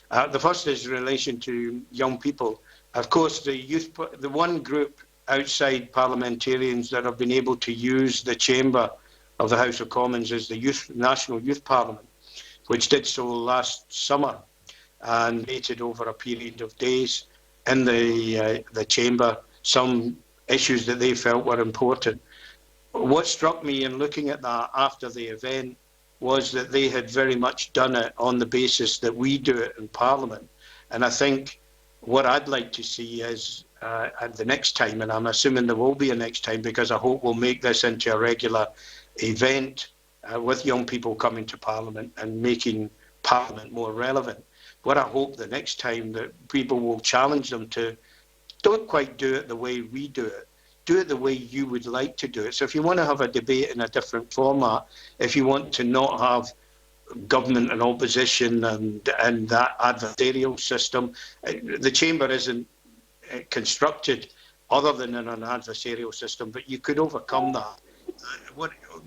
The first is in relation to young people. Of course, the one group outside parliamentarians that have been able to use the chamber of the House of Commons is the National Youth Parliament, which did so last summer and debated over a period of days in the chamber some issues that they felt were important. What struck me in looking at that after the event was that they had very much done it on the basis that we do it in Parliament. And I think what I'd like to see is at the next time, and I'm assuming there will be a next time because I hope we'll make this into a regular event with young people coming to Parliament and making Parliament more relevant. What I hope the next time that people will challenge them to, don't quite do it the way we do it. Do it the way you would like to do it. So if you want to have a debate in a different format, if you want to not have government and opposition and that adversarial system, the chamber isn't constructed other than in an adversarial system, but you could overcome that.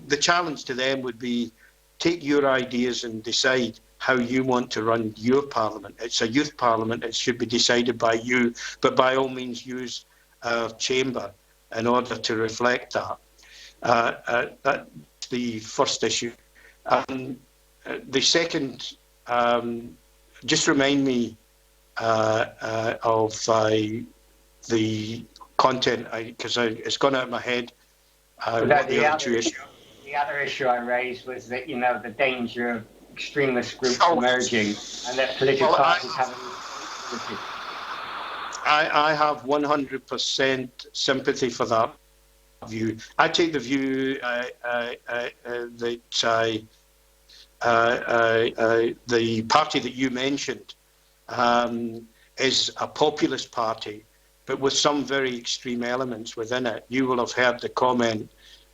The challenge to them would be take your ideas and decide how you want to run your parliament. It's a youth parliament, it should be decided by you, but by all means use our chamber in order to reflect that. That's the first issue. The second, just remind me of the content, because it's gone out of my head. The other issue I raised was that, the danger of extremist groups emerging and that political parties haven't. I have 100% sympathy for that view. I take the view that the party that you mentioned is a populist party, but with some very extreme elements within it. You will have heard the comment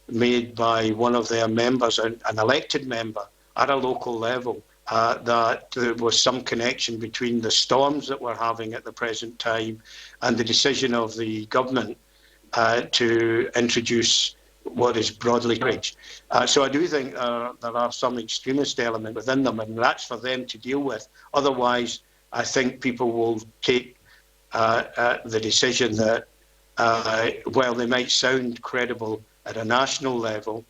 made by one of their members, an elected member at a local level, that there was some connection between the storms that we're having at the present time and the decision of the government to introduce what is broadly rich. So I do think there are some extremist element within them, and that's for them to deal with. Otherwise, I think people will take the decision that while they might sound credible at a national level,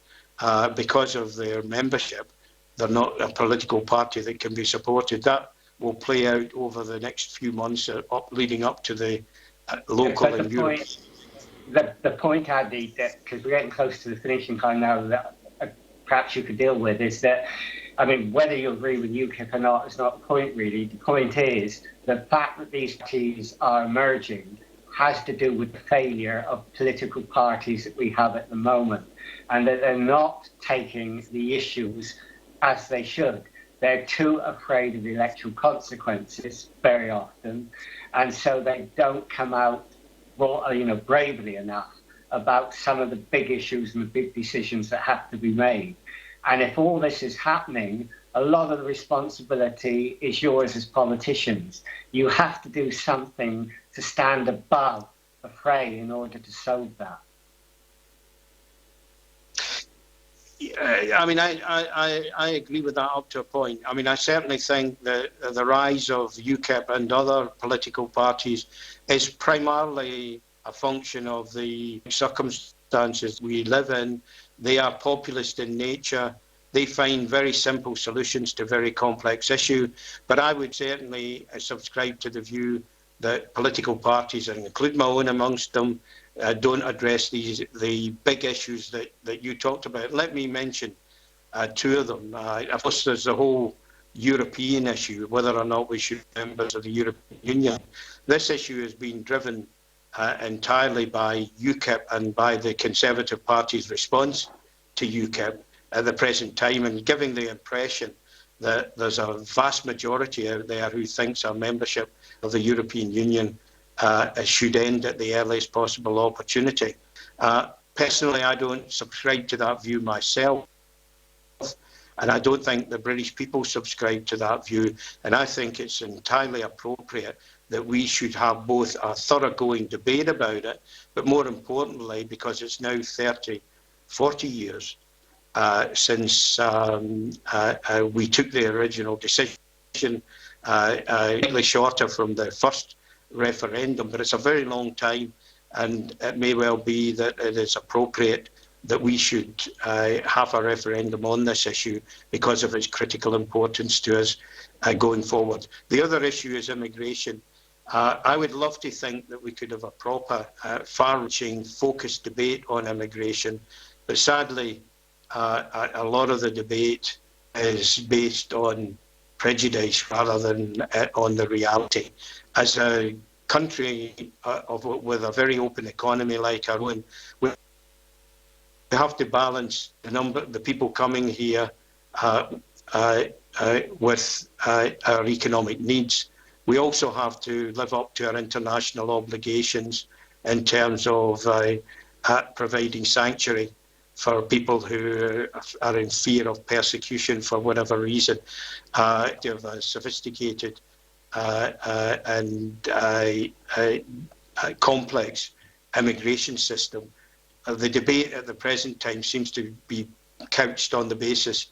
because of their membership, they're not a political party that can be supported. That will play out over the next few months leading up to the local and Europe. The point, Andy, that because we're getting close to the finishing time now, that perhaps you could deal with is that, I mean, whether you agree with UKIP or not is not the point really. The point is the fact that these parties are emerging has to do with the failure of political parties that we have at the moment, and that they're not taking the issues as they should. they're too afraid of the electoral consequences very often, and so they don't come out, bravely enough about some of the big issues and the big decisions that have to be made. And if all this is happening, a lot of the responsibility is yours as politicians. You have to do something to stand above the fray in order to solve that. I mean, I agree with that up to a point. I mean, I certainly think that the rise of UKIP and other political parties is primarily a function of the circumstances we live in. They are populist in nature. They find very simple solutions to very complex issues. But I would certainly subscribe to the view that political parties, and include my own amongst them, don't address the big issues that you talked about. Let me mention two of them. Of course, there's the whole European issue, whether or not we should be members of the European Union. This issue has been driven entirely by UKIP and by the Conservative Party's response to UKIP at the present time, and giving the impression that there's a vast majority out there who thinks our membership of the European Union should end at the earliest possible opportunity. Personally, I don't subscribe to that view myself, and I don't think the British people subscribe to that view, and I think it's entirely appropriate that we should have both a thoroughgoing debate about it, but more importantly, because it's now 30, 40 years since we took the original decision, slightly shorter from the first referendum, but it's a very long time, and it may well be that it is appropriate that we should have a referendum on this issue because of its critical importance to us going forward. The other issue is immigration. I would love to think that we could have a proper, far-reaching, focused debate on immigration, but sadly, a lot of the debate is based on prejudice rather than on the reality. As a country with a very open economy like our own, we have to balance the people coming here with our economic needs. We also have to live up to our international obligations in terms of providing sanctuary for people who are in fear of persecution for whatever reason. To have a sophisticated and complex immigration system. The debate at the present time seems to be couched on the basis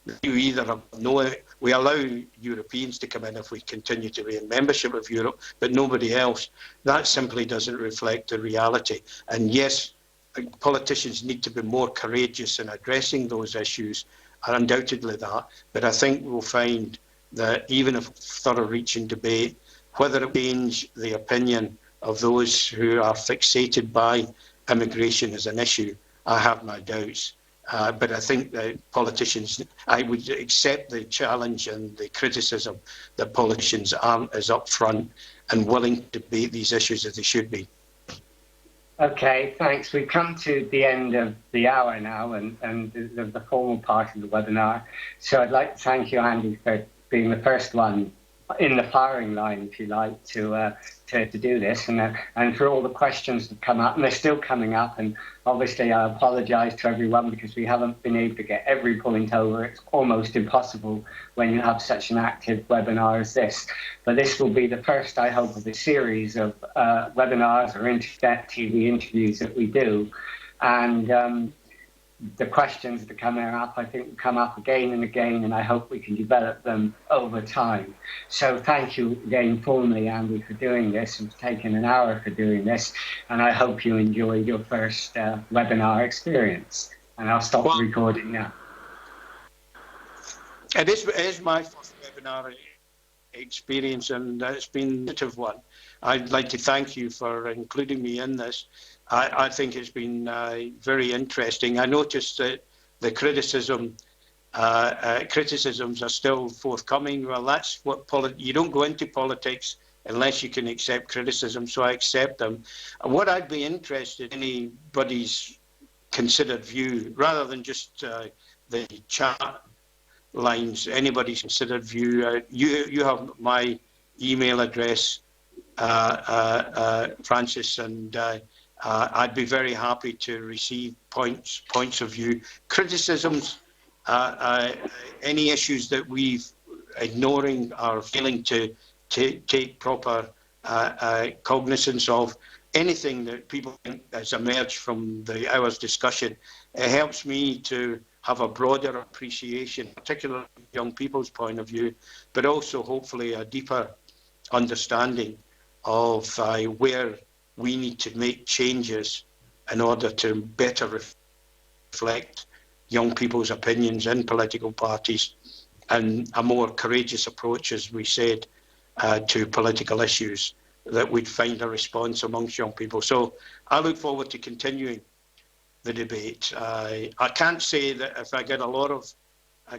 that we allow Europeans to come in if we continue to be in membership of Europe, but nobody else. That simply doesn't reflect the reality. And yes, politicians need to be more courageous in addressing those issues, are undoubtedly that, but I think we'll find that even a thorough-reaching debate, whether it change the opinion of those who are fixated by immigration as an issue, I have my doubts. But I think that politicians, I would accept the challenge and the criticism that politicians aren't as upfront and willing to debate these issues as they should be. Okay, thanks. We've come to the end of the hour now and the formal part of the webinar. So I'd like to thank you, Andy, for being the first one in the firing line, if you like, to do this, and for all the questions that come up, and they're still coming up. And obviously, I apologise to everyone because we haven't been able to get every point over. It's almost impossible when you have such an active webinar as this. But this will be the first, I hope, of a series of webinars or internet TV interviews that we do, and the questions that are coming up, I think, will come up again and again, and I hope we can develop them over time. So thank you again formally, Andy, for doing this and for taking an hour for doing this. And I hope you enjoyed your first webinar experience. And I'll stop the recording now. It is my first webinar experience, and it's been a positive one. I'd like to thank you for including me in this. I think it's been very interesting. I noticed that the criticisms are still forthcoming. Well, that's what you don't go into politics unless you can accept criticism, so I accept them. And what I'd be interested in anybody's considered view, rather than just the chat lines. Anybody's considered view. You have my email address, Francis, and I'd be very happy to receive points of view, criticisms, any issues that we've ignoring or failing to take proper cognizance of. Anything that people think has emerged from our discussion, it helps me to have a broader appreciation, particularly young people's point of view, but also hopefully a deeper understanding of where we need to make changes in order to better reflect young people's opinions in political parties and a more courageous approach, as we said, to political issues, that we'd find a response amongst young people. So I look forward to continuing the debate. I can't say that if I get a lot of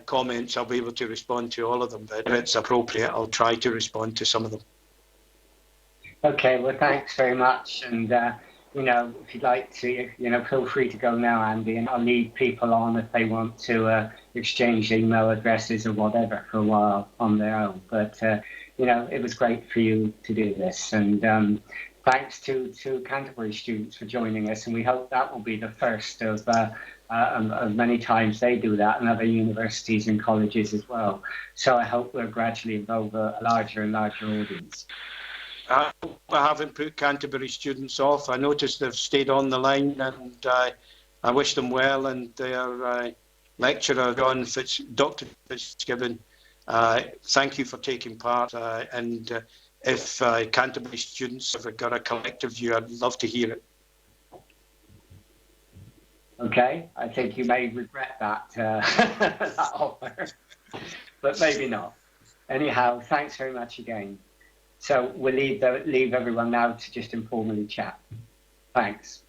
comments, I'll be able to respond to all of them, but if it's appropriate, I'll try to respond to some of them. Okay, well, thanks very much. And, you know, if you'd like to, you know, feel free to go now, Andy, and I'll leave people on if they want to exchange email addresses or whatever for a while on their own. But, you know, it was great for you to do this. And thanks to Canterbury students for joining us. And we hope that will be the first of many times they do that, and other universities and colleges as well. So I hope we'll gradually involve a larger and larger audience. I hope I haven't put Canterbury students off. I noticed they've stayed on the line, and I wish them well. And their lecturer, Dr. Fitzgibbon, thank you for taking part. And if Canterbury students have got a collective view, I'd love to hear it. Okay, I think you may regret that, that offer, but maybe not. Anyhow, thanks very much again. So we'll leave everyone now to just informally chat. Thanks.